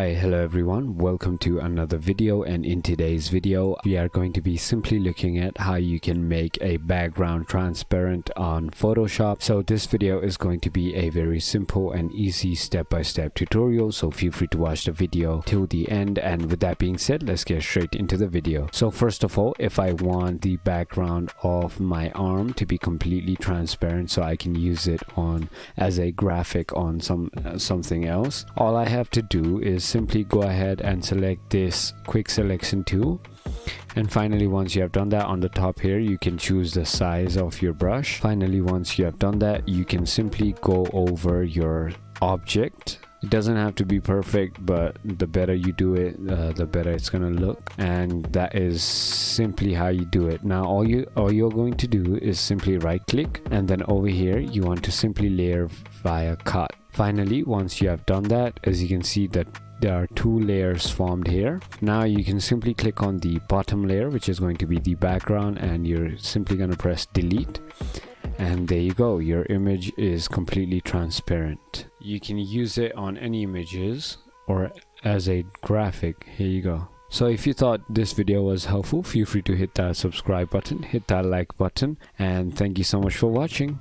Hi, hello everyone, welcome to another video, and in today's video we are going to be simply looking at how you can make a background transparent on Photoshop. So this video is going to be a very simple and easy step-by-step tutorial, so feel free to watch the video till the end. And with that being said, let's get straight into the video. So first of all, if I want the background of my arm to be completely transparent so I can use it on as a graphic on something else, all I have to do is simply go ahead and select this quick selection tool. And finally, once you have done that, on the top here you can choose the size of your brush. Finally, once you have done that, you can simply go over your object. It doesn't have to be perfect, but the better you do it, the better it's gonna look. And that is simply how you do it. Now all you're going to do is simply right click, and then over here you want to simply layer via cut. Finally, once you have done that, as you can see that there are two layers formed here. Now you can simply click on the bottom layer, which is going to be the background, and you're simply going to press delete. And there you go, your image is completely transparent. You can use it on any images or as a graphic. Here you go. So if you thought this video was helpful, feel free to hit that subscribe button, hit that like button, and thank you so much for watching.